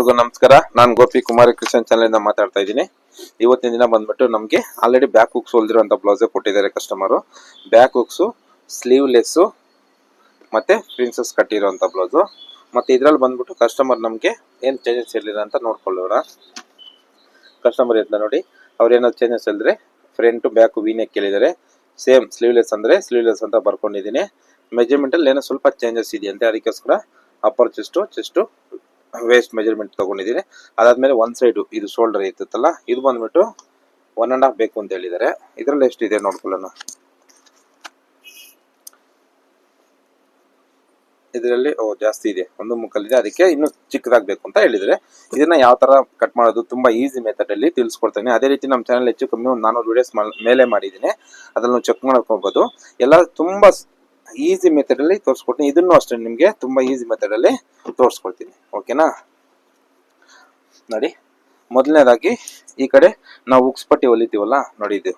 ಎಲ್ರಿಗೂ ನಮಸ್ಕಾರ. ನಾನು ಗೋಪಿ ಕುಮಾರಿ ಕೃಷ್ಣನ್ ಚಾನಲ್ ಇಂದ ಮಾತಾಡ್ತಾ ಇದ್ದೀನಿ. ಇವತ್ತಿನ ದಿನ ಬಂದ್ಬಿಟ್ಟು ನಮಗೆ ಆಲ್ರೆಡಿ ಬ್ಯಾಕ್ ಹುಕ್ಸ್ ಹೊಲ್ದಿರುವಂತ ಬ್ಲೌಸ್ ಕೊಟ್ಟಿದ್ದಾರೆ ಕಸ್ಟಮರು. ಬ್ಯಾಕ್ ಹುಕ್ಸ್, ಸ್ಲೀವ್ಲೆಸ್ ಮತ್ತೆ ಪ್ರಿನ್ಸಸ್ ಕಟ್ ಇರುವಂತ ಬ್ಲೌಸ್. ಮತ್ತೆ ಇದ್ರಲ್ಲಿ ಬಂದ್ಬಿಟ್ಟು ಕಸ್ಟಮರ್ ನಮಗೆ ಏನ್ ಚೇಂಜಸ್ ಹೇಳಿಲ್ಲ ಅಂತ ನೋಡ್ಕೊಳ್ಳೋಣ. ಕಸ್ಟಮರ್ ಇದ್ದ ನೋಡಿ, ಅವ್ರೇನಾದ್ರು ಚೇಂಜಸ್ ಹೇಳಿದ್ರೆ ಫ್ರಂಟ್ ಬ್ಯಾಕ್ ವಿ ನೆಕ್ ಕೇಳಿದ್ದಾರೆ. ಸೇಮ್ ಸ್ಲೀವ್ಲೆಸ್ ಅಂದ್ರೆ ಸ್ಲೀವ್ಲೆಸ್ ಅಂತ ಬರ್ಕೊಂಡಿದ್ದೀನಿ. ಮೆಜರ್ಮೆಂಟ್ ಅಲ್ಲಿ ಏನೋ ಸ್ವಲ್ಪ ಚೇಂಜಸ್ ಇದೆಯಂತೆ, ಅದಕ್ಕೋಸ್ಕರ ಅಪ್ಪರ್ ಚೆಸ್ಟ್ ವೇಸ್ಟ್ ಮೆಜರ್ಮೆಂಟ್ ತಗೊಂಡಿದ್ದೀನಿ. ಅದಾದ್ಮೇಲೆ ಒಂದ್ ಸೈಡ್ ಇದು ಶೋಲ್ಡರ್ ಇರ್ತಲ್ಲ, ಇದು ಬಂದ್ಬಿಟ್ಟು 1.5 ಬೇಕು ಅಂತ ಹೇಳಿದ್ದಾರೆ. ಇದ್ರಲ್ಲಿ ಎಷ್ಟಿದೆ ನೋಡ್ಕೊಳ್ಳೋಣ. ಇದರಲ್ಲಿ ಜಾಸ್ತಿ ಇದೆ, 1 ಮುಕ್ಕಲ್ ಇದೆ, ಅದಕ್ಕೆ ಇನ್ನು ಚಿಕ್ಕದಾಗಬೇಕು ಅಂತ ಹೇಳಿದ್ರೆ. ಇದನ್ನ ಯಾವ ತರ ಕಟ್ ಮಾಡೋದು ತುಂಬಾ ಈಸಿ ಮೆಥಡ್ ಅಲ್ಲಿ ತಿಳಿಸ್ಕೊಡ್ತೇನೆ. ಅದೇ ರೀತಿ ನಮ್ಮ ಚಾನಲ್ ಹೆಚ್ಚು ಕಮ್ಮಿ ಒಂದು 400 ವಿಡಿಯೋಸ್ ಮೇಲೆ ಮಾಡಿದ್ದೀನಿ, ಅದನ್ನು ಚೆಕ್ ಮಾಡ್ಕೋಬಹುದು. ಎಲ್ಲ ತುಂಬಾ ಈಸಿ ಮೆಥಡ್ ಅಲ್ಲಿ ತೋರಿಸ್ಕೊಡ್ತೀನಿ. ಇದನ್ನು ಅಷ್ಟೇ ನಿಮ್ಗೆ ತುಂಬಾ ಈಸಿ ಮೆಥಡ್ ಅಲ್ಲಿ ತೋರಿಸ್ಕೊಡ್ತೀನಿ. ಓಕೆನಾ? ನೋಡಿ, ಮೊದಲನೇದಾಗಿ ಈ ಕಡೆ ನಾವು ಉಕ್ಸ್ ಪಟ್ಟಿ ಹೊಲಿತೀವಲ್ಲ ನೋಡಿ, ಇದು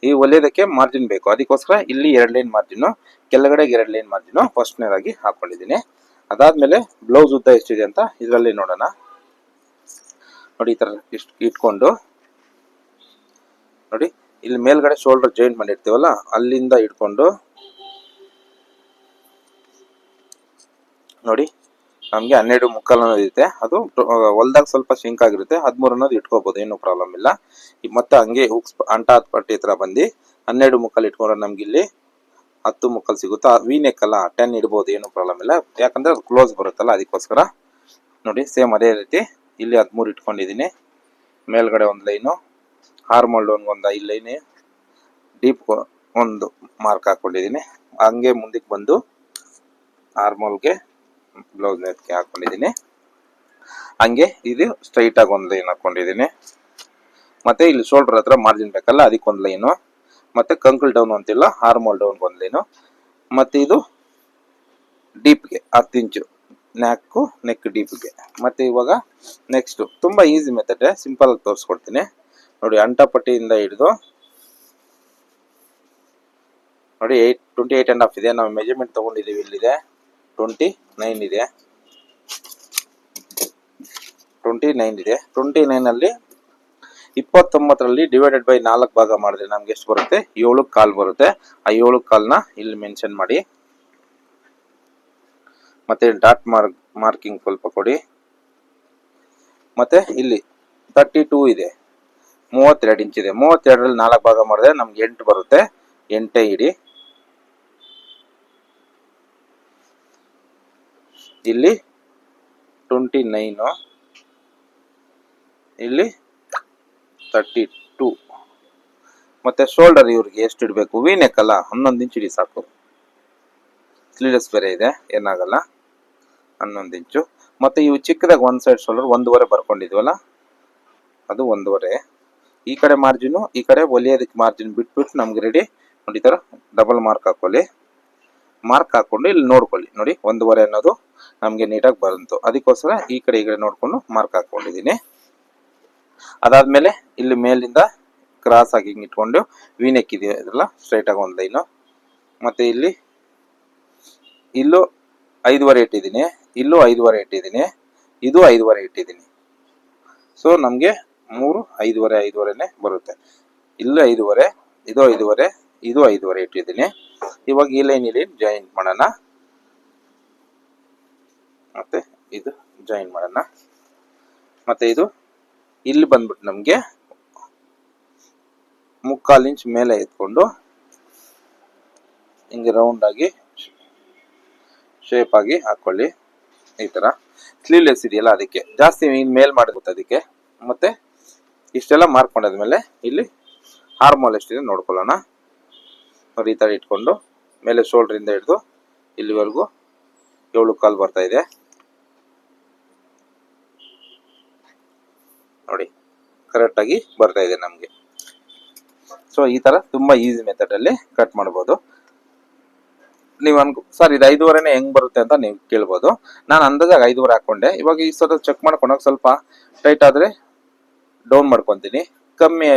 ಈ ಹೊಲಿಯೋದಕ್ಕೆ ಮಾರ್ಜಿನ್ ಬೇಕು. ಅದಕ್ಕೋಸ್ಕರ ಇಲ್ಲಿ 2 ಲೈನ್ ಮಾರ್ಜಿನ್, ಕೆಳಗಡೆ 2 ಲೈನ್ ಮಾರ್ಜಿನ್ ಫಸ್ಟ್ನೇದಾಗಿ ಹಾಕೊಂಡಿದ್ದೀನಿ. ಅದಾದ್ಮೇಲೆ ಬ್ಲೌಸ್ ಉದ್ದ ಎಷ್ಟಿದೆ ಅಂತ ಇದರಲ್ಲಿ ನೋಡೋಣ. ನೋಡಿ, ಈ ತರ ಇಷ್ಟು ಇಟ್ಕೊಂಡು ನೋಡಿ, ಇಲ್ಲಿ ಮೇಲ್ಗಡೆ ಶೋಲ್ಡರ್ ಜಾಯಿಂಟ್ ಮಾಡಿರ್ತೀವಲ್ಲ, ಅಲ್ಲಿಂದ ಇಟ್ಕೊಂಡು ನೋಡಿ, ನಮ್ಗೆ 12 ಮುಕ್ಕಾಲ್ ಅನ್ನೋದು ಇರುತ್ತೆ. ಅದು ಹೊಲ್ದಾಗ ಸ್ವಲ್ಪ ಶಿಂಕ್ ಆಗಿರುತ್ತೆ, 13 ಅನ್ನೋದು ಇಟ್ಕೋಬಹುದು, ಏನು ಪ್ರಾಬ್ಲಮ್ ಇಲ್ಲ. ಮತ್ತೆ ಹಂಗೆ ಹುಕ್ಸ್ ಅಂಟ ಪಟ್ಟಿ ಹತ್ರ ಬಂದು 12 ಮುಕ್ಕಾಲ್ ಇಟ್ಕೊಂಡ್ರೆ ನಮ್ಗೆ ಇಲ್ಲಿ 10 ಮುಕ್ಕಾಲ್ ಸಿಗುತ್ತೆ. ವಿ ನೆಕ್ ಅಲ್ಲ, 10 ಇಡ್ಬೋದು, ಏನು ಪ್ರಾಬ್ಲಮ್ ಇಲ್ಲ. ಯಾಕಂದ್ರೆ ಅದು ಕ್ಲೋಸ್ ಬರುತ್ತಲ್ಲ, ಅದಕ್ಕೋಸ್ಕರ. ನೋಡಿ, ಸೇಮ್ ಅದೇ ರೀತಿ ಇಲ್ಲಿ 13 ಇಟ್ಕೊಂಡಿದ್ದೀನಿ. ಮೇಲ್ಗಡೆ ಒಂದು ಲೈನು, ಆರ್ಮ್ ಹೋಲ್ ಒಂದು 5 ಲೈನ್, ಡೀಪ್ ಒಂದು ಮಾರ್ಕ್ ಹಾಕೊಂಡಿದ್ದೀನಿ. ಹಂಗೆ ಮುಂದಕ್ಕೆ ಬಂದು ಆರ್ಮ್ ಹೋಲ್ಗೆ ಬ್ಲೌಸ್ ನೆಟ್ಗೆ ಹಾಕೊಂಡಿದ್ದೀನಿ. ಹಂಗೆ ಇದು ಸ್ಟ್ರೈಟ್ ಆಗಿ ಒಂದು ಲೈನ್ ಹಾಕೊಂಡಿದ್ದೀನಿ. ಮತ್ತೆ ಇಲ್ಲಿ ಶೋಲ್ಡರ್ ಹತ್ರ ಮಾರ್ಜಿನ್ ಬೇಕಲ್ಲ, ಅದಕ್ಕೆ ಒಂದು ಲೈನು. ಮತ್ತೆ ಕಂಕಲ್ ಡೌನ್ ಅಂತಿಲ್ಲ, ಆರ್ಮ್ ಹೋಲ್ ಡೌನ್ ಒಂದು ಲೈನು. ಮತ್ತೆ ಇದು ಡೀಪ್ಗೆ 10 ಇಂಚು ನೆಕ್ ಡೀಪ್ಗೆ. ಮತ್ತೆ ಇವಾಗ ನೆಕ್ಸ್ಟ್ ತುಂಬಾ ಈಸಿ ಮೆಥಡ್, ಸಿಂಪಲ್ ಆಗಿ ತೋರಿಸ್ಕೊಡ್ತೀನಿ. ನೋಡಿ, ಅಂಟಪಟ್ಟಿಯಿಂದ ಹಿಡಿದು ನೋಡಿ 28.5 ಇದೆ. ನಾವು ಮೆಜರ್ಮೆಂಟ್ ತಗೊಂಡಿದ್ದೀವಿ, ಇಲ್ಲಿದೆ 29 ಇದೆ. 29 ಅಲ್ಲಿ 29ರಲ್ಲಿ ಡಿವೈಡೆಡ್ ಬೈ 4 ಭಾಗ ಮಾಡಿದ್ರೆ ನಮ್ಗೆ ಎಷ್ಟು ಬರುತ್ತೆ? 7 ಕಾಲ್ ಬರುತ್ತೆ. ಆ 7 ಕಾಲ್ನ ಇಲ್ಲಿ ಮೆನ್ಷನ್ ಮಾಡಿ. ಮತ್ತೆ ಡಾಟ್ ಮಾರ್ಕಿಂಗ್ ಸ್ವಲ್ಪ ಕೊಡಿ. ಮತ್ತೆ ಇಲ್ಲಿ 32 ಇದೆ, 32 ಇಂಚ್ ಇದೆ. 32ರಲ್ಲಿ 4 ಭಾಗ ಮಾಡಿದ್ರೆ ನಮ್ಗೆ 8 ಬರುತ್ತೆ. 8 ಇಡಿ. ಇಲ್ಲಿ 29, ಇಲ್ಲಿ 32. ಮತ್ತೆ ಶೋಲ್ಡರ್ ಇವ್ರಿಗೆ ಎಷ್ಟು ಇಡಬೇಕು? ವಿ ನೆಕ್ ಅಲ್ಲ, 11 ಇಂಚ್ ಇಡಿ ಸಾಕು. ಸ್ಲೀವ್ಲೆಸ್ ಬೇರೆ ಇದೆ, ಏನಾಗಲ್ಲ. 11 ಇಂಚು. ಮತ್ತೆ ಇವು ಚಿಕ್ಕದಾಗ ಒಂದ್ ಸೈಡ್ ಶೋಲ್ಡರ್ 1.5 ಬರ್ಕೊಂಡಿದ್ವಲ್ಲ, ಅದು 1.5. ಈ ಕಡೆ ಮಾರ್ಜಿನ್, ಈ ಕಡೆ ಹೊಲಿಯೋದಕ್ಕೆ ಮಾರ್ಜಿನ್ ಬಿಟ್ಬಿಟ್ಟು ನಮ್ಗೆ ರೆಡಿ. ನೋಡಿ, ಈ ತರ ಡಬಲ್ ಮಾರ್ಕ್ ಹಾಕೊಳ್ಳಿ. ಮಾರ್ಕ್ ಹಾಕೊಂಡು ಇಲ್ಲಿ ನೋಡ್ಕೊಳ್ಳಿ. ನೋಡಿ, 1.5 ಅನ್ನೋದು ನಮ್ಗೆ ನೀಟಾಗಿ ಬಂತು. ಅದಕ್ಕೋಸ್ಕರ ಈ ಕಡೆ ನೋಡ್ಕೊಂಡು ಮಾರ್ಕ್ ಹಾಕೊಂಡಿದ್ದೀನಿ. ಅದಾದ್ಮೇಲೆ ಇಲ್ಲಿ ಮೇಲಿಂದ ಕ್ರಾಸ್ ಆಗಿ ಇಟ್ಕೊಂಡು ವಿ ನೆಕ್ ಇದೆ, ಇದ್ರಲ್ಲ ಸ್ಟ್ರೈಟ್ ಆಗಿ ಒಂದು ಲೈನು. ಮತ್ತೆ ಇಲ್ಲಿ ಇಲ್ಲೂ 5.5 ಇಟ್ಟಿದ್ದೀನಿ, ಇಲ್ಲೂ 5.5 ಇಟ್ಟಿದ್ದೀನಿ, ಇದು 5.5 ಇಟ್ಟಿದ್ದೀನಿ. ಸೊ ನಮ್ಗೆ 3 5.5ನೇ ಬರುತ್ತೆ. ಇಲ್ಲೂ 5.5, ಇದು 5.5, ಇದು 5.5 ಇಟ್ಟಿದ್ದೀನಿ. ಇವಾಗ ಈ ಲೈನ್ ಇಲ್ಲಿ ಜಾಯಿನ್ ಮಾಡೋಣ. ಮತ್ತೆ ಇದು ಜಾಯಿನ್ ಮಾಡೋಣ. ಮತ್ತೆ ಇದು ಇಲ್ಲಿ ಬಂದ್ಬಿಟ್ಟು ನಮ್ಗೆ 3/4 ಇಂಚ್ ಮೇಲೆ ಎತ್ಕೊಂಡು ಹಿಂಗೆ ರೌಂಡ್ ಆಗಿ ಶೇಪ್ ಆಗಿ ಹಾಕೊಳ್ಳಿ. ಈ ತರ ಸ್ಲೀವ್ಲೆಸ್ ಇದೆಯಲ್ಲ, ಅದಕ್ಕೆ ಜಾಸ್ತಿ ಮೇಲ್ ಮಾಡಿರುತ್ತೆ ಅದಕ್ಕೆ. ಮತ್ತೆ ಇಷ್ಟೆಲ್ಲ ಮಾರ್ಕ್ ಮಾಡಾದ್ಮೇಲೆ ಇಲ್ಲಿ ಆರ್ಮ್ ಹೋಲ್ ಎಷ್ಟಿದೆ ನೋಡ್ಕೊಳ್ಳೋಣ. ನೋಡಿ, ಈ ತರ ಇಟ್ಕೊಂಡು ಮೇಲೆ ಶೋಲ್ಡರ್ ಇಂದ ಹಿಡಿದು ಇಲ್ಲಿವರೆಗೂ 7 ಕಾಲ್ ಬರ್ತಾ ಇದೆ. ನೋಡಿ, ಕರೆಕ್ಟ್ ಆಗಿ ಬರ್ತಾ ಇದೆ ನಮ್ಗೆ. ಸೊ ಈ ತರ ತುಂಬಾ ಈಸಿ ಮೆಥಡ್ ಅಲ್ಲಿ ಕಟ್ ಮಾಡಬಹುದು. ನೀವು ಸರ್ ಇದು 5.5ನೇ ಹೆಂಗ್ ಬರುತ್ತೆ ಅಂತ ನೀವು ಕೇಳ್ಬೋದು. ನಾನು ಅಂದಾಜಾಗಿ 5.5 ಹಾಕೊಂಡೆ. ಇವಾಗ ಈ ಸಲ ಚೆಕ್ ಮಾಡ್ಕೊಂಡಾಗ ಸ್ವಲ್ಪ ಟೈಟ್ ಆದ್ರೆ ಡೌನ್ ಮಾಡ್ಕೊಂತೀನಿ, ಕಮ್ಮಿ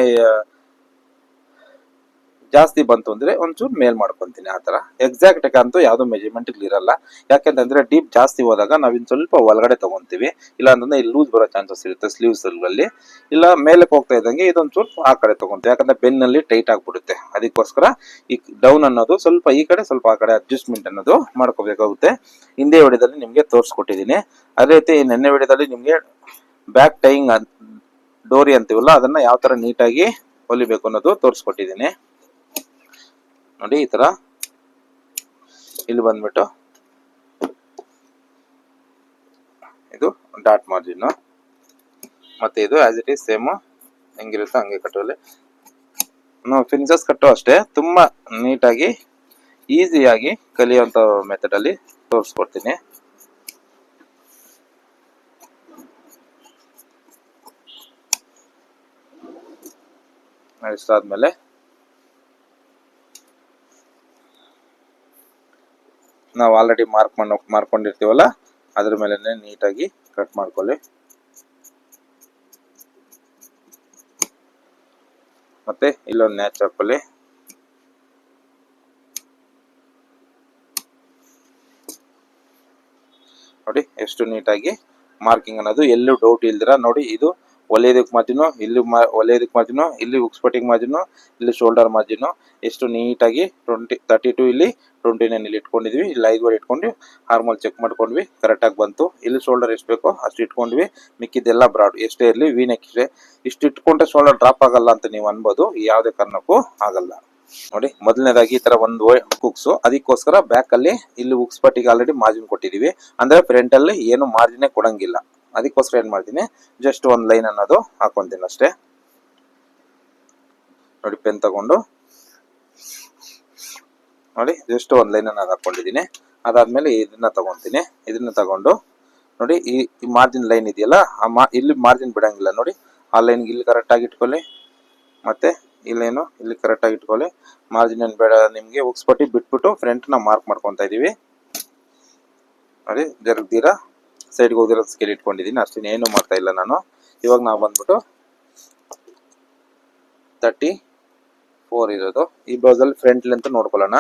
ಜಾಸ್ತಿ ಬಂತು ಅಂದ್ರೆ ಒಂಚೂರು ಮೇಲ್ ಮಾಡ್ಕೊಂತೀನಿ. ಆ ತರ ಎಕ್ಸಾಕ್ಟ್ ಅಂತೂ ಯಾವ್ದೋ ಮೆಜರ್ಮೆಂಟ್ ಇರಲ್ಲ. ಯಾಕೆಂತಂದ್ರೆ ಡೀಪ್ ಜಾಸ್ತಿ ಹೋದಾಗ ನಾವ್ ಇನ್ ಸ್ವಲ್ಪ ಒಳಗಡೆ ತಗೊಂತೀವಿ, ಇಲ್ಲ ಅಂತಂದ್ರೆ ಇಲ್ಲಿ ಲೂಸ್ ಬರೋ ಚಾನ್ಸಸ್ ಇರುತ್ತೆ ಸ್ಲೀವ್ಸ್ ಅಲ್ಲಿ. ಇಲ್ಲ ಮೇಲೆ ಹೋಗ್ತಾ ಇದ್ದಂಗೆ ಇದೊಂಚೂರು ಆ ಕಡೆ ತಗೊಂತೀವಿ, ಯಾಕಂದ್ರೆ ಬೆನ್ನಲ್ಲಿ ಟೈಟ್ ಆಗ್ಬಿಡುತ್ತೆ. ಅದಕ್ಕೋಸ್ಕರ ಈ ಡೌನ್ ಅನ್ನೋದು ಸ್ವಲ್ಪ ಈ ಕಡೆ ಸ್ವಲ್ಪ ಆ ಕಡೆ ಅಡ್ಜಸ್ಟ್ಮೆಂಟ್ ಅನ್ನೋದು ಮಾಡ್ಕೋಬೇಕಾಗುತ್ತೆ. ಹಿಂದೆ ವಿಡಿಯೋದಲ್ಲಿ ನಿಮ್ಗೆ ತೋರಿಸ್ಕೊಟ್ಟಿದ್ದೀನಿ. ಅದೇ ರೀತಿ ನೆನ್ನೆ ವಿಡಿಯೋದಲ್ಲಿ ನಿಮ್ಗೆ ಬ್ಯಾಕ್ ಟೈಯಿಂಗ್ ಡೋರಿ ಅಂತೀವಲ್ಲ ಅದನ್ನ ಯಾವ ತರ ನೀಟಾಗಿ ಹೊಲಿಬೇಕು ಅನ್ನೋದು ತೋರಿಸ್ಕೊಟ್ಟಿದ್ದೀನಿ ನೋಡಿ. ಈ ತರ ಇಲ್ಲಿ ಬಂದ್ಬಿಟ್ಟು ಇದು ಡಾಟ್ ಮಾರ್ಜಿನ್, ಮತ್ತೆ ಇದು ಆಸ್ ಇಟ್ ಈಸ್ ಸೇಮ್ ಹೆಂಗಿರುತ್ತೋ ಹಂಗೆ ಕಟ್ಟುವಲ್ಲಿ ನಾವು ಫಿನ್ಸಸ್ ಕಟ್ಟೋ ಅಷ್ಟೇ ತುಂಬಾ ನೀಟಾಗಿ ಈಸಿಯಾಗಿ ಕಲಿಯುವಂತ ಮೆಥಡ್ ಅಲ್ಲಿ ತೋರಿಸ್ಕೊಡ್ತೀನಿ. ಇಷ್ಟಾದ್ಮೇಲೆ ನಾವು ಆಲ್ರೆಡಿ ಮಾಡ್ಕೊಂಡಿರ್ತೀವಲ್ಲ ಅದ್ರ ಮೇಲೆ ನೀಟಾಗಿ ಕಟ್ ಮಾಡ್ಕೊಳ್ಳಿ. ಮತ್ತೆ ಇಲ್ಲೊಂದು ನ್ಯಾಚ್ ಹಾಕೊಳ್ಳಿ. ನೋಡಿ ಎಷ್ಟು ನೀಟಾಗಿ ಮಾರ್ಕಿಂಗ್ ಅನ್ನೋದು ಎಲ್ಲೂ ಡೌಟ್ ಇಲ್ದಿರ ನೋಡಿ. ಇದು ಒಲೆಯದಕ್ಕೆ ಮಾರ್ಜಿನು, ಇಲ್ಲಿ ಒಲೆಯದಕ್ಕೆ ಮಾರ್ಜಿನು, ಇಲ್ಲಿ ಉಕ್ಸ್ಪಟ್ಟಿಗೆ ಮಾರ್ಜಿನು, ಇಲ್ಲಿ ಶೋಲ್ಡರ್ ಮಾರ್ಜಿನು ಎಷ್ಟು ನೀಟಾಗಿ 32 ಇಲ್ಲಿ 29 ಇಲ್ಲಿ ಇಟ್ಕೊಂಡಿದ್ವಿ. ಇಲ್ಲಿ 5 ಇಟ್ಕೊಂಡು ಹಾರ್ಮೋಲ್ ಚೆಕ್ ಮಾಡ್ಕೊಂಡ್ವಿ, ಕರೆಕ್ಟ್ ಆಗಿ ಬಂತು. ಇಲ್ಲಿ ಶೋಲ್ಡರ್ ಎಷ್ಟು ಬೇಕೋ ಅಷ್ಟು ಇಟ್ಕೊಂಡ್ವಿ, ಮಿಕ್ಕಿದ್ದೆಲ್ಲ ಬ್ರಾಡ್ ಎಷ್ಟೇ ಇರಲಿ ವೀನೆಕ್ ಇಷ್ಟು ಇಟ್ಕೊಂಡ್ರೆ ಶೋಲ್ಡರ್ ಡ್ರಾಪ್ ಆಗಲ್ಲ ಅಂತ ನೀವು ಅನ್ಬೋದು, ಯಾವುದೇ ಕಾರಣಕ್ಕೂ ಆಗಲ್ಲ. ನೋಡಿ ಮೊದಲನೇದಾಗಿ ಈ ತರ ಒಂದು ಹುಕ್ಸ್, ಅದಕ್ಕೋಸ್ಕರ ಬ್ಯಾಕ್ ಅಲ್ಲಿ ಇಲ್ಲಿ ಹುಕ್ಸ್ ಪಟ್ಟಿಗೆ ಆಲ್ರೆಡಿ ಮಾರ್ಜಿನ್ ಕೊಟ್ಟಿದೀವಿ, ಅಂದ್ರೆ ಫ್ರಂಟ್ ಅಲ್ಲಿ ಏನು ಮಾರ್ಜಿನ್ ಕೊಡಂಗಿಲ್ಲ. ಅದಕ್ಕೋಸ್ಕರ ಏನ್ ಮಾಡ್ತೀನಿ, ಜಸ್ಟ್ ಒಂದ್ ಲೈನ್ ಅನ್ನೋದು ಹಾಕೊಂತೀನಿ ಅಷ್ಟೇ. ನೋಡಿ ಪೆನ್ ತಗೊಂಡು ನೋಡಿ ಜಸ್ಟ್ ಒಂದ್ ಲೈನ್ ಅನ್ನ ಹಾಕೊಂಡಿದೀನಿ. ಅದಾದ್ಮೇಲೆ ಇದನ್ನ ತಗೊಂತೀನಿ. ಇದನ್ನ ತಗೊಂಡು ನೋಡಿ ಈ ಮಾರ್ಜಿನ್ ಲೈನ್ ಇದೆಯಲ್ಲ, ಇಲ್ಲಿ ಮಾರ್ಜಿನ್ ಬಿಡಂಗಿಲ್ಲ ನೋಡಿ. ಆ ಲೈನ್ ಇಲ್ಲಿ ಕರೆಕ್ಟ್ ಆಗಿ ಇಟ್ಕೊಳ್ಳಿ, ಮತ್ತೆ ಇಲ್ಲೇನು ಇಲ್ಲಿ ಕರೆಕ್ಟ್ ಆಗಿ ಇಟ್ಕೊಳ್ಳಿ. ಮಾರ್ಜಿನ್ ಏನ್ ಬೇಡ ನಿಮ್ಗೆ, ಹುಕ್ಸ್ ಪಟ್ಟಿ ಬಿಟ್ಬಿಟ್ಟು ಫ್ರಂಟ್ ನ ಮಾರ್ಕ್ ಮಾಡ್ಕೊಂತ ಇದೀವಿ ನೋಡಿ. ಜರುಗ್ದೀರಾ ಸೈಡ್ಗೆ ಹೋಗಿರೋ ಸ್ಕೇಲ್ ಇಟ್ಕೊಂಡಿದೀನಿ ಅಷ್ಟೇನು ಏನು ಮಾಡ್ತಾ ಇಲ್ಲ ನಾನು. ಇವಾಗ ನಾವು ಬಂದ್ಬಿಟ್ಟು 34 ಇರೋದು ಈ ಬ್ಲೌಸ್ ಅಲ್ಲಿ ಫ್ರಂಟ್ ಲೆಂತ್ ನೋಡ್ಕೊಳ್ಳೋಣ.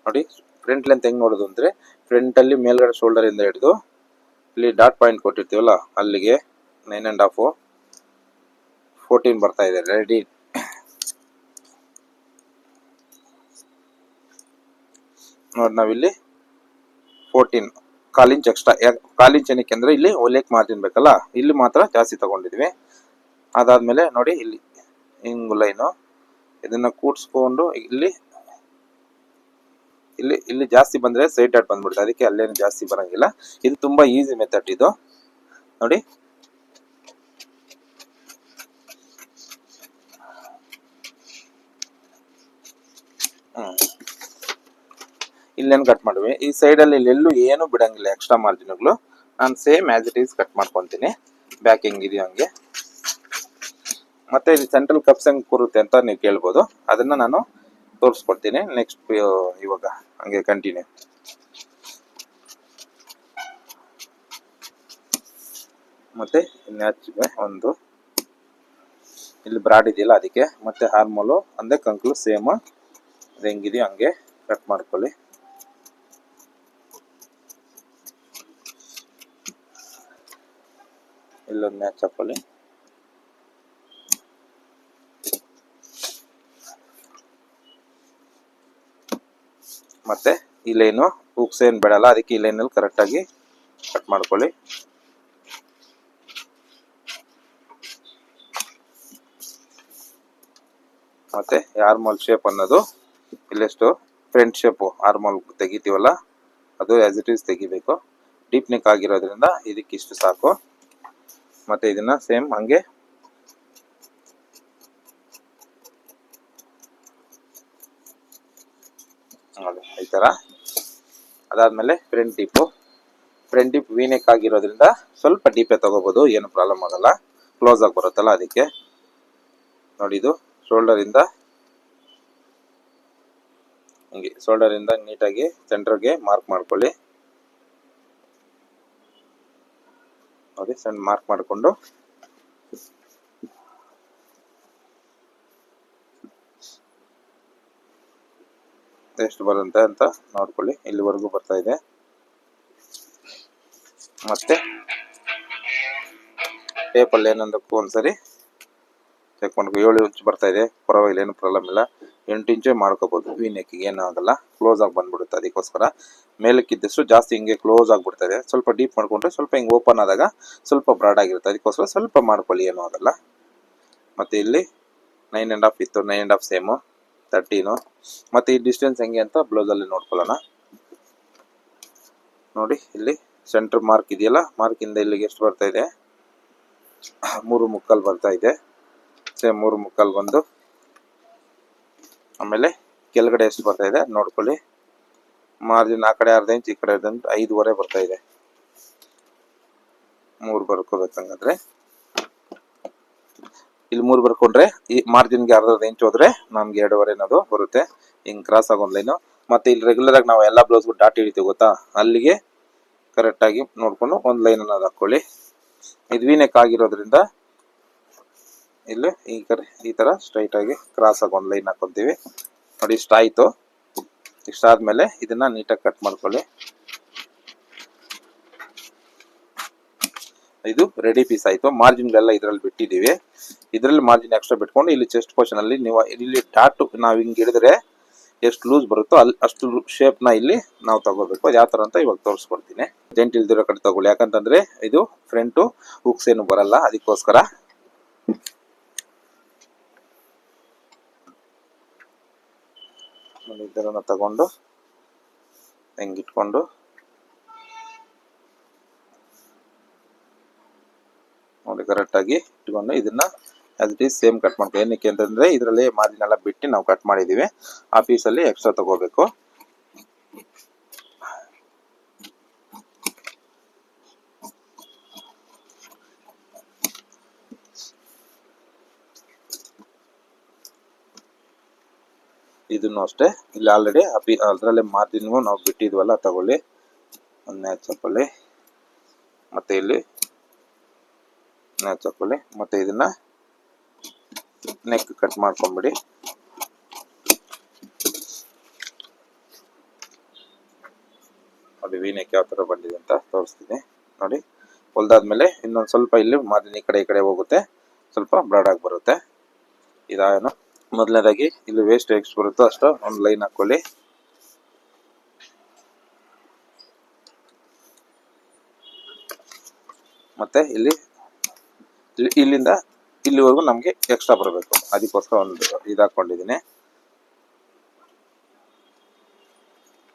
ನೋಡಿ ಫ್ರಂಟ್ ಲೆಂತ್ ಹೆಂಗ್ ನೋಡೋದು ಅಂದ್ರೆ, ಫ್ರಂಟ್ ಅಲ್ಲಿ ಮೇಲ್ಗಡೆ ಶೋಲ್ಡರ್ ಇಂದ ಹಿಡಿದು ಇಲ್ಲಿ ಡಾಟ್ ಪಾಯಿಂಟ್ ಕೊಟ್ಟಿರ್ತೀವಲ್ಲ ಅಲ್ಲಿಗೆ 9.5 14 ಬರ್ತಾ ಇದೆ ರೆಡಿ. ನೋಡಿ ನಾವಿಲ್ಲಿ 14 1/4 ಇಂಚ್ ಎಕ್ಸ್ಟ್ರಾ. 1/4 ಇಂಚ್ ಏನಕ್ಕೆ ಅಂದ್ರೆ ಇಲ್ಲಿ ಹೊಲಿಯಕ್ ಮಾರ್ಜಿನ್ ಬೇಕಲ್ಲ, ಇಲ್ಲಿ ಮಾತ್ರ ಜಾಸ್ತಿ ತಗೊಂಡಿದ್ವಿ. ಅದಾದ್ಮೇಲೆ ನೋಡಿ ಇಲ್ಲಿ ಹಿಂಗ್ ಲೈನು ಇದನ್ನ ಕೂಡ್ಸ್ಕೊಂಡು ಇಲ್ಲಿ ಇಲ್ಲಿ ಇಲ್ಲಿ ಜಾಸ್ತಿ ಬಂದ್ರೆ ಸೈಡ್ ಡಾಟ್ ಬಂದ್ಬಿಡುತ್ತೆ, ಅದಕ್ಕೆ ಅಲ್ಲೇನು ಜಾಸ್ತಿ ಬರಂಗಿಲ್ಲ. ಇದು ತುಂಬಾ ಈಸಿ ಮೆಥಡ್ ಇದು ನೋಡಿ. ಇಲ್ಲೇನು ಕಟ್ ಮಾಡಿವಿ, ಈ ಸೈಡ್ ಅಲ್ಲಿ ಎಲ್ಲೂ ಏನು ಬಿಡಂಗಿಲ್ಲ ಎಕ್ಸ್ಟ್ರಾ ಮಾರ್ಜಿನ್ಗಳು. ನಾನು same as it is cut ಮಾಡ್ಕೊಂತೀನಿ, ಬ್ಯಾಕ್ ಹೆಂಗಿದೆಯೋ ಹಂಗೆ. ಮತ್ತೆ ಇಲ್ಲಿ ಸೆಂಟ್ರಲ್ ಕಪ್ಸ್ ಹೆಂಗ್ ಕೂರುತ್ತೆ ಅಂತ ನೀವು ಕೇಳ್ಬೋದು, ಅದನ್ನ ನಾನು ತೋರಿಸ್ಕೊಡ್ತೀನಿ ನೆಕ್ಸ್ಟ್. ಇವಾಗ ಹಂಗೆ ಕಂಟಿನ್ಯೂ. ಮತ್ತೆ ಒಂದು ಇಲ್ಲಿ ಬ್ರಾಡ್ ಇದೆಯಲ್ಲ ಅದಕ್ಕೆ, ಮತ್ತೆ ಹಾರ್ಮೋಲು ಅಂದ್ರೆ ಕಂಕ್ಲು ಸೇಮ್ ಹೆಂಗಿದೆಯೋ ಹಂಗೆ ಕಟ್ ಮಾಡ್ಕೊಳ್ಳಿ. ಇಲ್ಲೊಂದು ಮ್ಯಾಚ್ ಹಾಕೊಳ್ಳಿ. ಮತ್ತೆ ಈ ಲೈನು ಹುಕ್ಸ್ ಏನ್ ಬೇಡಲ್ಲ, ಅದಕ್ಕೆ ಈ ಲೈನಲ್ಲಿ ಕರೆಕ್ಟ್ ಆಗಿ ಕಟ್ ಮಾಡ್ಕೊಳ್ಳಿ. ಮತ್ತೆ ಆರ್ಮೋಲ್ ಶೇಪ್ ಅನ್ನೋದು ಇಲ್ಲೆಷ್ಟು ಫ್ರಂಟ್ ಶೇಪ್ ಆರ್ಮೋಲ್ ತೆಗಿತೀವಲ್ಲ ಅದು ಆಸ್ ಇಟ್ ಈಸ್ ತೆಗಿಬೇಕು. ಡೀಪ್ ನೆಕ್ ಆಗಿರೋದ್ರಿಂದ ಇದಕ್ಕೆ ಇಷ್ಟು ಸಾಕು. ಮತ್ತೆ ಇದನ್ನ ಸೇಮ್ ಹಂಗೆ ಈ ತರ. ಅದಾದ್ಮೇಲೆ ಫ್ರಂಟ್ ಡೀಪ್ ವೀನೆಕ್ ಆಗಿರೋದ್ರಿಂದ ಸ್ವಲ್ಪ ಡೀಪೇ ತಗೋಬಹುದು, ಏನು ಪ್ರಾಬ್ಲಮ್ ಆಗಲ್ಲ, ಕ್ಲೋಸ್ ಆಗಿ ಬರುತ್ತಲ್ಲ ಅದಕ್ಕೆ. ನೋಡಿ ಇದು ಶೋಲ್ಡರ್ ಇಂದ ಹಿಂಗೆ, ಶೋಲ್ಡರ್ ಇಂದ ನೀಟಾಗಿ ಸೆಂಟರ್ಗೆ ಮಾರ್ಕ್ ಮಾಡ್ಕೊಳ್ಳಿ. ನೋಡಿ ಸಣ್ಣ ಮಾರ್ಕ್ ಮಾಡಿಕೊಂಡು ಎಷ್ಟು ಬರುತ್ತೆ ಅಂತ ನೋಡ್ಕೊಳ್ಳಿ. ಇಲ್ಲಿವರೆಗೂ ಬರ್ತಾ ಇದೆ. ಮತ್ತೆ ಟೇಪಲ್ಲಿ ಏನೊಂದಕ್ಕೂ ಒಂದ್ಸರಿ ಚೆಕ್ ಮಾಡ್ಕೊ. 7 ಇಂಚ್ ಬರ್ತಾ ಇದೆ, ಪರವಾಗಿಲ್ಲ, ಏನು ಪ್ರಾಬ್ಲಮ್ ಇಲ್ಲ. 8 ಇಂಚೇ ಮಾಡ್ಕೋಬಹುದು. ವಿ ನೆಕ್ಕಿಗೆ ಏನೂ ಆಗಲ್ಲ, ಕ್ಲೋಸ್ ಆಗಿ ಬಂದ್ಬಿಡುತ್ತೆ. ಅದಕ್ಕೋಸ್ಕರ ಮೇಲಕ್ಕಿದ್ದಷ್ಟು ಜಾಸ್ತಿ ಹಿಂಗೆ ಕ್ಲೋಸ್ ಆಗಿಬಿಡ್ತದೆ. ಸ್ವಲ್ಪ ಡೀಪ್ ಮಾಡ್ಕೊಂಡ್ರೆ ಸ್ವಲ್ಪ ಹಿಂಗೆ ಓಪನ್ ಆದಾಗ ಸ್ವಲ್ಪ ಬ್ರಾಡ್ ಆಗಿರುತ್ತೆ. ಅದಕ್ಕೋಸ್ಕರ ಸ್ವಲ್ಪ ಮಾಡ್ಕೊಳ್ಳಿ, ಏನೂ ಆಗಲ್ಲ. ಮತ್ತು ಇಲ್ಲಿ 9.5 ಇತ್ತು, 9.5 ಸೇಮು 13. ಮತ್ತು ಈ ಡಿಸ್ಟೆನ್ಸ್ ಹೆಂಗೆ ಅಂತ ಬ್ಲೌಸಲ್ಲಿ ನೋಡ್ಕೊಳ್ಳೋಣ. ನೋಡಿ, ಇಲ್ಲಿ ಸೆಂಟ್ರ್ ಮಾರ್ಕ್ ಇದೆಯಲ್ಲ, ಮಾರ್ಕಿಂದ ಇಲ್ಲಿಗೆ ಎಷ್ಟು ಬರ್ತಾ ಇದೆ? 3.75 ಬರ್ತಾ ಇದೆ. ಸೇಮ್ 3.75 ಬಂದು ಆಮೇಲೆ ಕೆಳಗಡೆ ಎಷ್ಟು ಬರ್ತಾ ಇದೆ ನೋಡ್ಕೊಳ್ಳಿ. ಮಾರ್ಜಿನ್ ಆ ಕಡೆ ಅರ್ಧ ಇಂಚ್, ಈ ಕಡೆ 5.5 ಬರ್ತಾ ಇದೆ. 3 ಬರ್ಕೋಬೇಕಂಗಾದ್ರೆ ಇಲ್ಲಿ 3 ಬರ್ಕೊಂಡ್ರೆ ಈ ಮಾರ್ಜಿನ್ಗೆ ಅರ್ಧ ಇಂಚ್ ಹೋದ್ರೆ ನಮ್ಗೆ 2.5 ಅನ್ನೋದು ಬರುತ್ತೆ. ಹಿಂಗ್ ಕ್ರಾಸ್ ಆಗಿ ಒಂದು ಲೈನು. ಮತ್ತೆ ಇಲ್ಲಿ ರೆಗ್ಯುಲರ್ ಆಗಿ ನಾವು ಎಲ್ಲ ಬ್ಲೌಸ್ಗೂ ಡಾಟ್ ಹಿಡಿತೀವಿ ಗೊತ್ತಾ, ಅಲ್ಲಿಗೆ ಕರೆಕ್ಟ್ ಆಗಿ ನೋಡ್ಕೊಂಡು ಒಂದು ಲೈನ್ ಅನ್ನೋದು ಹಾಕೊಳ್ಳಿ. ಇದು ವಿ ನೆಕ್ ಆಗಿರೋದ್ರಿಂದ ಇಲ್ಲಿ ಈ ತರ ಸ್ಟ್ರೈಟ್ ಆಗಿ ಕ್ರಾಸ್ ಆಗಿ ಒಂದು ಲೈನ್ ಹಾಕೊಂತೀವಿ. ನೋಡಿ, ಇಷ್ಟ ಆಯ್ತು. ಇಷ್ಟ ಆದ್ಮೇಲೆ ಇದನ್ನ ನೀಟಾಗಿ ಕಟ್ ಮಾಡ್ಕೊಳ್ಳಿ. ಇದು ರೆಡಿ ಪೀಸ್ ಆಯ್ತು. ಮಾರ್ಜಿನ್ಗೆಲ್ಲ ಇದರಲ್ಲಿ ಬಿಟ್ಟಿದ್ದೀವಿ. ಇದರಲ್ಲಿ ಮಾರ್ಜಿನ್ ಎಕ್ಸ್ಟ್ರಾ ಬಿಟ್ಕೊಂಡು ಇಲ್ಲಿ ಚೆಸ್ಟ್ ಪೋರ್ಷನ್ ಅಲ್ಲಿ ನೀವು ಇಲ್ಲಿ ಡಾಟ್ ನಾವು ಹಿಂಗೆ ಹಿಡಿದ್ರೆ ಎಷ್ಟು ಲೂಸ್ ಬರುತ್ತೋ ಅಷ್ಟು ಶೇಪ್ ನ ಇಲ್ಲಿ ನಾವು ತಗೋಬೇಕು. ಅದು ಯಾವ ತರ ಅಂತ ಇವಾಗ ತೋರಿಸ್ಕೊಡ್ತೀನಿ. ಜೆಂಟ್ ಇಲ್ದಿರೋ ಕಡೆ ತಗೊಳ್ಳಿ, ಯಾಕಂತಂದ್ರೆ ಇದು ಫ್ರಂಟು ಹುಕ್ಸ್ ಏನು ಬರಲ್ಲ. ಅದಕ್ಕೋಸ್ಕರ ಇದನ್ನ ತಗೊಂಡು ಹೆಂಗಿಟ್ಕೊಂಡು ನೋಡಿ ಕರೆಕ್ಟ್ ಆಗಿ ಇಟ್ಕೊಂಡು ಇದನ್ನ as it is same cut ಮಾಡ್ಕೊ. ಏನಕ್ಕೆ ಅಂತಂದ್ರೆ ಇದರಲ್ಲಿ ಮಾರ್ಜಿನ್ ಎಲ್ಲ ಬಿಟ್ಟು ನಾವು ಕಟ್ ಮಾಡಿದೀವಿ. ಆ ಪೀಸಲ್ಲಿ ಎಕ್ಸ್ಟ್ರಾ ತಗೋಬೇಕು. ಇದನ್ನು ಅಷ್ಟೇ, ಇಲ್ಲಿ ಆಲ್ರೆಡಿ ಅದರಲ್ಲೇ ಮಾರ್ಜಿನ್ ನಾವು ಬಿಟ್ಟಿದ್ವಲ್ಲ, ತಗೊಳ್ಳಿ. ಒಂದು ನ್ಯಾಚ್ ಹಾಕೊಳ್ಳಿ, ಮತ್ತೆ ಇಲ್ಲಿ ನ್ಯಾಚ್ ಹಾಕೊಳ್ಳಿ. ಮತ್ತೆ ಇದನ್ನ ನೆಕ್ ಕಟ್ ಮಾಡ್ಕೊಂಡ್ಬಿಡಿ. ನೋಡಿ ವಿ ನೆಕ್ ಯಾವ ತರ ಬಂದಿದೆ ಅಂತ ತೋರಿಸ್ತೀನಿ. ನೋಡಿ, ಹೊಲ್ದಾದ್ಮೇಲೆ ಇನ್ನೊಂದು ಸ್ವಲ್ಪ ಇಲ್ಲಿ ಮಾರ್ಜಿನ್ ಈ ಕಡೆ ಹೋಗುತ್ತೆ, ಸ್ವಲ್ಪ ಬ್ರಾಡ್ ಆಗಿ ಬರುತ್ತೆ. ಇದೇನು ಮೊದಲನೇದಾಗಿ ಇಲ್ಲಿ ವೇಸ್ಟ್ ಎಷ್ಟು ಬರುತ್ತೋ ಅಷ್ಟು ಒಂದು ಲೈನ್ ಹಾಕೊಳ್ಳಿ. ಮತ್ತೆ ಇಲ್ಲಿಂದ ಇಲ್ಲಿವರೆಗೂ ನಮ್ಗೆ ಎಕ್ಸ್ಟ್ರಾ ಬರಬೇಕು. ಅದಕ್ಕೋಸ್ಕರ ಒಂದು ಇದು ಹಾಕೊಂಡಿದ್ದೀನಿ.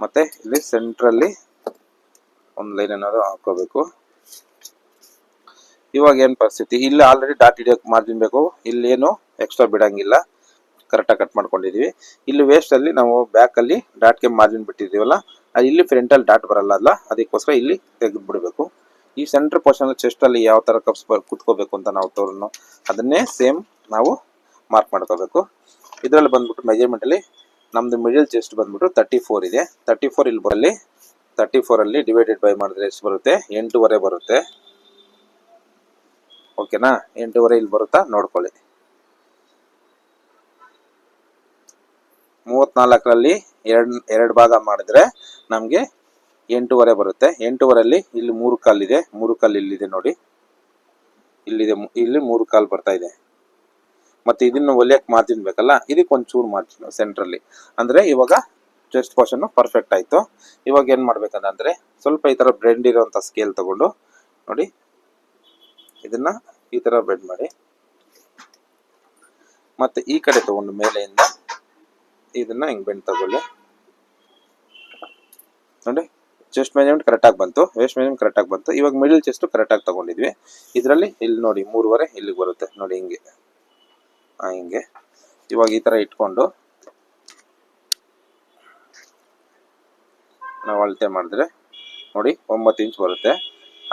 ಮತ್ತೆ ಇಲ್ಲಿ ಸೆಂಟ್ರಲ್ಲಿ ಒಂದು ಲೈನ್ ಅನ್ನೋದು ಹಾಕೋಬೇಕು. ಇವಾಗ ಏನ್ ಪರಿಸ್ಥಿತಿ, ಇಲ್ಲಿ ಆಲ್ರೆಡಿ ಡಾಟ್ ಹಿಡಿಯೋಕೆ ಮಾರ್ಜಿನ್ ಬೇಕು. ಇಲ್ಲಿ ಏನು ಎಕ್ಸ್ಟ್ರಾ ಬಿಡಂಗಿಲ್ಲ, ಕರೆಕ್ಟಾಗಿ ಕಟ್ ಮಾಡ್ಕೊಂಡಿದೀವಿ. ಇಲ್ಲಿ ವೇಸ್ಟ್ ಅಲ್ಲಿ ನಾವು ಬ್ಯಾಕ್ ಅಲ್ಲಿ ಡಾಟ್ಗೆ ಮಾರ್ಜಿನ್ ಬಿಟ್ಟಿದೀವಲ್ಲ, ಅದು ಇಲ್ಲಿ ಫ್ರಂಟ್ ಅಲ್ಲಿ ಡಾಟ್ ಬರಲ್ಲ ಅಲ್ಲ, ಅದಕ್ಕೋಸ್ಕರ ಇಲ್ಲಿ ತೆಗೆದು ಬಿಡಬೇಕು. ಈ ಸೆಂಟರ್ ಪೋರ್ಷನ್ ಚೆಸ್ಟ್ ಅಲ್ಲಿ ಯಾವ ತರ ಕಪ್ಸ್ ಕುತ್ಕೋಬೇಕು ಅಂತ ನಾವು ತೋರನ್ನು ಅದನ್ನೇ ಸೇಮ್ ನಾವು ಮಾರ್ಕ್ ಮಾಡ್ಕೋಬೇಕು. ಇದರಲ್ಲಿ ಬಂದ್ಬಿಟ್ಟು ಮೆಜರ್ಮೆಂಟ್ ಅಲ್ಲಿ ನಮ್ದು ಮಿಡಲ್ ಚೆಸ್ಟ್ ಬಂದ್ಬಿಟ್ಟು 34 ಇದೆ. 34 ಇಲ್ಲಿ ಬರಲಿ. 34 ಅಲ್ಲಿ ಡಿವೈಡೆಡ್ ಬೈ ಮಾಡಿದ್ರೆ ಎಷ್ಟು ಬರುತ್ತೆ? 8.5 ಬರುತ್ತೆ. ಓಕೆನಾ? 8.5 ಇಲ್ಲಿ ಬರುತ್ತಾ ನೋಡ್ಕೊಳ್ಳಿ. 34ರಲ್ಲಿ ಎರಡು ಭಾಗ ಮಾಡಿದ್ರೆ ನಮ್ಗೆ 8.5 ಬರುತ್ತೆ. 8.5 ಇಲ್ಲಿ 3 ಕಾಲ್ ಇದೆ. 3 ಕಾಲ್ ಇಲ್ಲಿದೆ ನೋಡಿ, ಇಲ್ಲಿದೆ. ಇಲ್ಲಿ 3 ಕಾಲ್ ಬರ್ತಾ ಇದೆ. ಮತ್ತೆ ಇದನ್ನು ಹೊಲಿಯಕ್ಕೆ ಮಾರ್ಜಿನ್ ಬೇಕಲ್ಲ, ಇದಕ್ಕೆ ಒಂಚೂರು ಮಾರ್ಜಿನ್ ಸೆಂಟ್ರಲ್ಲಿ. ಅಂದ್ರೆ ಇವಾಗ ಚೆಸ್ಟ್ ಪೋರ್ಷನ್ ಪರ್ಫೆಕ್ಟ್ ಆಯ್ತು. ಇವಾಗ ಏನ್ ಮಾಡ್ಬೇಕಂದ್ರೆ ಸ್ವಲ್ಪ ಈ ತರ ಬ್ರೆಂಡ್ ಇರುವಂತ ಸ್ಕೇಲ್ ತಗೊಂಡು ನೋಡಿ, ಇದನ್ನ ಈ ತರ ಬೆಂಡ್ ಮಾಡಿ, ಮತ್ತೆ ಈ ಕಡೆ ತಗೊಂಡು ಮೇಲೆಯಿಂದ ಇದನ್ನ ಹಿಂಗ್ ಬೆಂಡ್ ತಗೊಳ್ಳಿ. ನೋಡಿ, ಚೆಸ್ಟ್ ಮೆಜರ್ಮೆಂಟ್ ಕರೆಕ್ಟ್ ಆಗಿ ಬಂತು, ವೇಸ್ಟ್ ಮೆಜರ್ಮೆಂಟ್ ಕರೆಕ್ಟ್ ಆಗಿ ಬಂತು. ಇವಾಗ ಮಿಡಲ್ ಚೆಸ್ಟ್ ಕರೆಕ್ಟ್ ಆಗಿ ತಗೊಂಡಿದ್ವಿ. ಇದರಲ್ಲಿ ಇಲ್ಲಿ ನೋಡಿ 3.5 ಇಲ್ಲಿಗೆ ಬರುತ್ತೆ ನೋಡಿ, ಹಿಂಗೆ ಹಿಂಗೆ. ಇವಾಗ ಈ ತರ ಇಟ್ಕೊಂಡು ನಾವು ಅಳತೆ ಮಾಡಿದ್ರೆ ನೋಡಿ 9 ಇಂಚ್ ಬರುತ್ತೆ.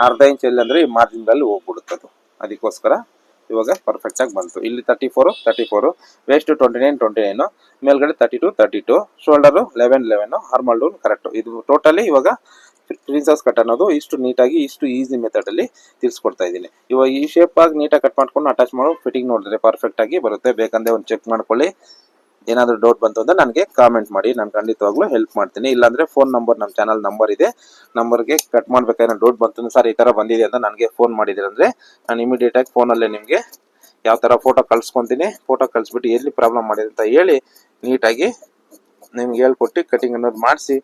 ಅರ್ಧ ಇಂಚ್ ಎಲ್ಲಿ ಅಂದ್ರೆ ಈ ಮಾರ್ಜಿನ್ದಲ್ಲಿ ಹೋಗ್ಬಿಡುತ್ತೆ ಅದು. ಅದಕ್ಕೋಸ್ಕರ ಇವಾಗ ಪರ್ಫೆಕ್ಟ್ ಆಗಿ ಬಂತು. ಇಲ್ಲಿ 34 ವೇಸ್ಟ್ 29 ಮೇಲ್ಗಡೆ 32 ಶೋಲ್ಡರ್ 11 ಆರ್ಮಲ್ ಡೌನ್ ಕರೆಕ್ಟ್. ಇದು ಟೋಟಲಿ ಇವಾಗ ಪ್ರಿನ್ಸಸ್ ಕಟ್ ಅನ್ನೋದು ಇಷ್ಟು ನೀಟಾಗಿ ಇಷ್ಟು ಈಸಿ ಮೆಥಡ್ ಅಲ್ಲಿ ತಿಳಿಸ್ಕೊಡ್ತಾ ಇದ್ದೀನಿ. ಇವಾಗ ಈ ಶೇಪ್ ಆಗಿ ನೀಟಾಗಿ ಕಟ್ ಮಾಡ್ಕೊಂಡು ಅಟ್ಯಾಚ್ ಮಾಡೋ ಫಿಟ್ಟಿಂಗ್ ನೋಡಿದ್ರೆ ಪರ್ಫೆಕ್ಟ್ ಆಗಿ ಬರುತ್ತೆ. ಬೇಕಂದ್ರೆ ಒಂದು ಚೆಕ್ ಮಾಡ್ಕೊಳ್ಳಿ. ಏನಾದರೂ ಡೌಟ್ ಬಂತು ಅಂದರೆ ನನಗೆ ಕಾಮೆಂಟ್ ಮಾಡಿ, ನಾನು ಖಂಡಿತವಾಗ್ಲೂ ಹೆಲ್ಪ್ ಮಾಡ್ತೀನಿ. ಇಲ್ಲಾಂದರೆ ಫೋನ್ ನಂಬರ್, ನಮ್ಮ ಚಾನಲ್ ನಂಬರ್ ಇದೆ, ನಂಬರ್ಗೆ ಕಟ್ ಮಾಡಬೇಕಾದ್ರೆ ಡೌಟ್ ಬಂತು ಸರ್ ಈ ಥರ ಬಂದಿದೆ ಅಂತ ನನಗೆ ಫೋನ್ ಮಾಡಿದ್ದೀರಂದರೆ ನಾನು ಇಮಿಡಿಯೇಟಾಗಿ ಫೋನಲ್ಲೇ ನಿಮಗೆ ಯಾವ ಥರ ಫೋಟೋ ಕಳ್ಸ್ಕೊತೀನಿ, ಫೋಟೋ ಕಳಿಸ್ಬಿಟ್ಟು ಎಲ್ಲಿ ಪ್ರಾಬ್ಲಮ್ ಮಾಡಿದೆ ಅಂತ ಹೇಳಿ ನೀಟಾಗಿ ನಿಮ್ಗೆ ಹೇಳ್ಕೊಟ್ಟು ಕಟಿಂಗ್ ಅನ್ನೋದು ಮಾಡಿಸಿ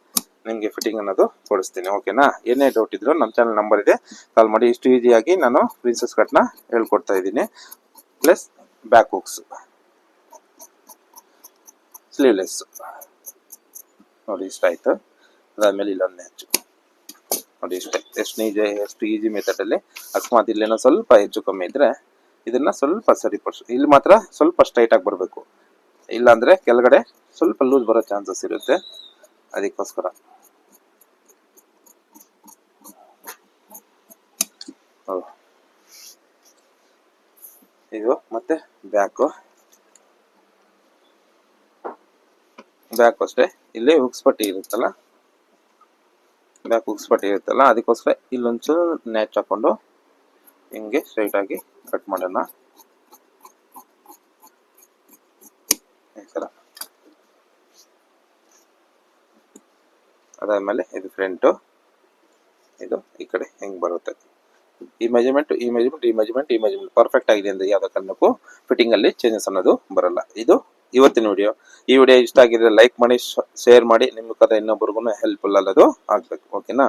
ನಿಮಗೆ ಫಿಟ್ಟಿಂಗ್ ಅನ್ನೋದು ಕೊಡಿಸ್ತೀನಿ. ಓಕೆನಾ? ಏನೇ ಡೌಟ್ ಇದ್ರು ನಮ್ಮ ಚಾನಲ್ ನಂಬರ್ ಇದೆ, ಕಾಲ್ ಮಾಡಿ. ಇಷ್ಟು ಈಸಿಯಾಗಿ ನಾನು ಪ್ರಿನ್ಸಸ್ ಕಟ್ನ ಹೇಳ್ಕೊಡ್ತಾ ಇದ್ದೀನಿ. ಪ್ಲಸ್ ಬ್ಯಾಕ್ ಹುಕ್ಸ್, ಸ್ಲೀವ್ಲೆಸ್ ನೋಡಿ ಇಷ್ಟ ಆಯಿತು. ಅದಾದಮೇಲೆ ಇಲ್ಲೊಂದು ಹೆಚ್ಚು ನೋಡಿ ಇಷ್ಟೇ. ಎಷ್ಟು ಈಸಿ ಮೆಥಡಲ್ಲಿ. ಅಕಸ್ಮಾತ್ ಇಲ್ಲೇನೋ ಸ್ವಲ್ಪ ಹೆಚ್ಚು ಕಮ್ಮಿ ಇದ್ದರೆ ಇದನ್ನು ಸ್ವಲ್ಪ ಸರಿಪಡಿಸು. ಇಲ್ಲಿ ಮಾತ್ರ ಸ್ವಲ್ಪ ಸ್ಟ್ರೈಟಾಗಿ ಬರಬೇಕು, ಇಲ್ಲಾಂದರೆ ಕೆಳಗಡೆ ಸ್ವಲ್ಪ ಲೂಸ್ ಬರೋ ಚಾನ್ಸಸ್ ಇರುತ್ತೆ. ಅದಕ್ಕೋಸ್ಕರ ಇದು ಮತ್ತೆ ಬ್ಯಾಕು ಅಷ್ಟೇ. ಇಲ್ಲಿ ಹುಕ್ಸ್ ಪಟ್ಟಿ ಇರುತ್ತಲ್ಲ, ಬ್ಯಾಕ್ ಹುಕ್ಸ್ ಪಟ್ಟಿ ಇರುತ್ತಲ್ಲ, ಅದಕ್ಕೋಸ್ಕರ ಇಲ್ಲೊಂಚೂರು ನ್ಯಾಚ್ ಹಾಕೊಂಡು ಹಿಂಗೆ ಸ್ಟ್ರೈಟಾಗಿ ಕಟ್ ಮಾಡೋಣ. ಅದಾದಮೇಲೆ ಇದು ಫ್ರಂಟು, ಇದು ಈ ಕಡೆ ಹೆಂಗೆ ಬರುತ್ತೆ. ಈ ಮೆಜರ್ಮೆಂಟ್ ಪರ್ಫೆಕ್ಟ್ ಆಗಿದೆ ಅಂದರೆ ಯಾವುದೇ ಕಾರಣಕ್ಕೂ ಫಿಟ್ಟಿಂಗಲ್ಲಿ ಚೇಂಜಸ್ ಅನ್ನೋದು ಬರಲ್ಲ. ಇದು ಇವತ್ತಿನ ವಿಡಿಯೋ. ಈ ವಿಡಿಯೋ ಇಷ್ಟ ಆಗಿದ್ರೆ ಲೈಕ್ ಮಾಡಿ, ಶೇರ್ ಮಾಡಿ. ನಿಮ್ಮ ಕಡೆ ಇನ್ನೊಬ್ರಿಗೂ ಹೆಲ್ಪ್ಫುಲ್ ಅನ್ನೋದು ಆಗಬೇಕು. ಓಕೆನಾ?